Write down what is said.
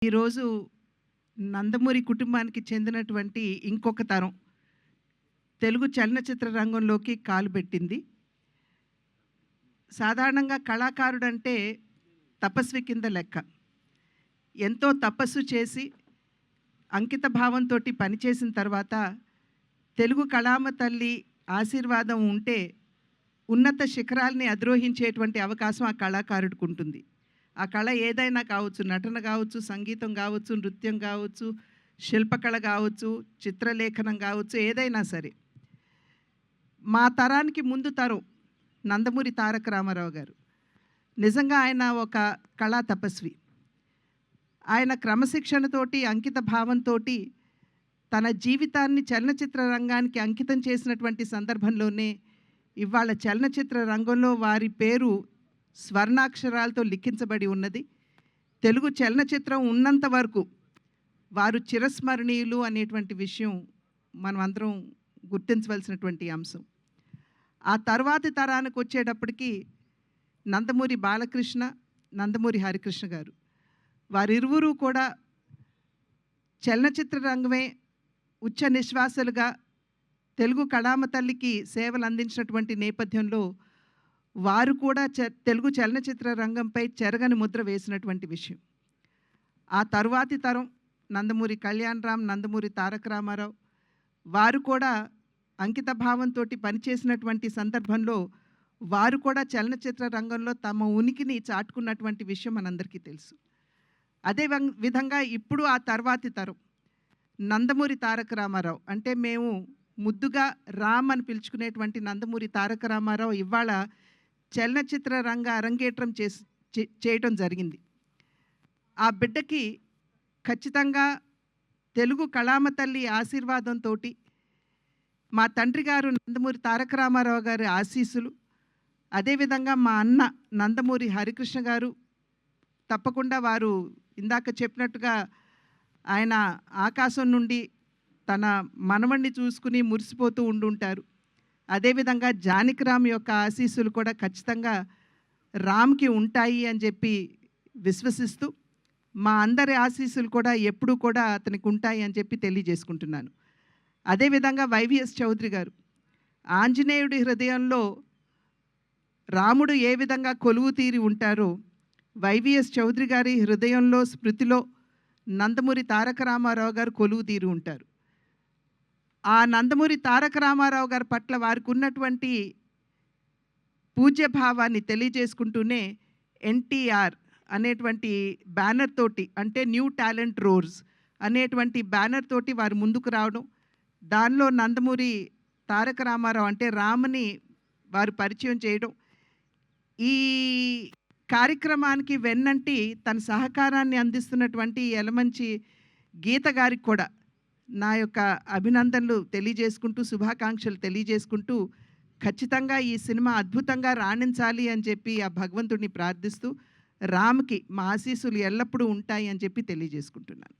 ఈరోజు నందమూరి కుటుంబానికి చెందినటువంటి ఇంకొక తరం తెలుగు చలనచిత్ర రంగంలోకి కాలు పెట్టింది. సాధారణంగా కళాకారుడంటే తపస్వి కింద లెక్క. ఎంతో తపస్సు చేసి అంకిత భావంతోటి పనిచేసిన తర్వాత తెలుగు కళామ తల్లి ఆశీర్వాదం ఉంటే ఉన్నత శిఖరాల్ని అధిరోహించేటువంటి అవకాశం ఆ కళాకారుడికి ఉంటుంది. ఆ కళ ఏదైనా కావచ్చు, నటన కావచ్చు, సంగీతం కావచ్చు, నృత్యం కావచ్చు, శిల్పకళ కావచ్చు, చిత్రలేఖనం కావచ్చు, ఏదైనా సరే. మా తరానికి ముందు తరం నందమూరి తారక రామారావు గారు. నిజంగా ఆయన ఒక కళా తపస్వి. ఆయన క్రమశిక్షణతోటి, అంకిత భావంతోటి తన జీవితాన్ని చలనచిత్ర రంగానికి అంకితం చేసినటువంటి సందర్భంలోనే ఇవాళ చలనచిత్ర రంగంలో వారి పేరు స్వర్ణాక్షరాలతో లిఖించబడి ఉన్నది. తెలుగు చలనచిత్రం ఉన్నంత వరకు వారు చిరస్మరణీయులు అనేటువంటి విషయం మనం అందరం గుర్తించవలసినటువంటి అంశం. ఆ తర్వాతి తరానికి వచ్చేటప్పటికి నందమూరి బాలకృష్ణ, నందమూరి హరికృష్ణ గారు వారిరువురు కూడా చలనచిత్ర రంగమే ఉచ్చ నిశ్వాసలుగా తెలుగు కళామ తల్లికి సేవలు అందించినటువంటి నేపథ్యంలో వారు కూడా తెలుగు చలనచిత్ర రంగంపై చెరగని ముద్ర వేసినటువంటి విషయం. ఆ తరువాతి తరం నందమూరి కళ్యాణ్ రామ్, నందమూరి తారక రామారావు వారు కూడా అంకిత భావంతో పనిచేసినటువంటి సందర్భంలో వారు కూడా చలనచిత్ర రంగంలో తమ ఉనికిని చాటుకున్నటువంటి విషయం మనందరికీ తెలుసు. అదే విధంగా ఇప్పుడు ఆ తర్వాతి తరం నందమూరి తారక రామారావు, అంటే మేము ముద్దుగా రామ్ అని పిలుచుకునేటువంటి నందమూరి తారక రామారావు ఇవాళ చలనచిత్ర రంగ అరంగేట్రం చేయటం జరిగింది. ఆ బిడ్డకి ఖచ్చితంగా తెలుగు కళామ తల్లి ఆశీర్వాదంతో మా తండ్రి గారు నందమూరి తారక రామారావు గారి ఆశీస్సులు, అదేవిధంగా మా అన్న నందమూరి హరికృష్ణ గారు తప్పకుండా వారు ఇందాక చెప్పినట్టుగా ఆయన ఆకాశం నుండి తన మనవణ్ణి చూసుకుని మురిసిపోతూ ఉండుంటారు. అదేవిధంగా జానకిరామ్ యొక్క ఆశీస్సులు కూడా ఖచ్చితంగా రామ్కి ఉంటాయి అని చెప్పి విశ్వసిస్తూ మా అందరి ఆశీస్సులు కూడా ఎప్పుడూ కూడా అతనికి ఉంటాయి అని చెప్పి తెలియజేసుకుంటున్నాను. అదేవిధంగా వైవిఎస్ చౌదరి గారు ఆంజనేయుడి హృదయంలో రాముడు ఏ విధంగా కొలువు తీరి ఉంటారో వైవిఎస్ చౌదరి గారి హృదయంలో, స్మృతిలో నందమూరి తారక రామారావు గారు కొలువు తీరి ఉంటారు. ఆ నందమూరి తారక రామారావు గారి పట్ల వారికి ఉన్నటువంటి పూజ్యభావాన్ని తెలియజేసుకుంటూనే ఎన్టీఆర్ అనేటువంటి బ్యానర్ తోటి, అంటే న్యూ టాలెంట్ రోర్స్ అనేటువంటి బ్యానర్ తోటి వారు ముందుకు రావడం, దానిలో నందమూరి తారక రామారావు అంటే రామ్ని వారు పరిచయం చేయడం, ఈ కార్యక్రమానికి వెన్నంటి తన సహకారాన్ని అందిస్తున్నటువంటి యలమంచి గీత గారికి కూడా నా యొక్క అభినందనలు తెలియజేసుకుంటూ, శుభాకాంక్షలు తెలియజేసుకుంటూ, ఖచ్చితంగా ఈ సినిమా అద్భుతంగా రాణించాలి అని చెప్పి ఆ భగవంతుడిని ప్రార్థిస్తూ రామ్కి మా ఆశీస్సులు ఎల్లప్పుడూ ఉంటాయి అని చెప్పి తెలియజేసుకుంటున్నాను.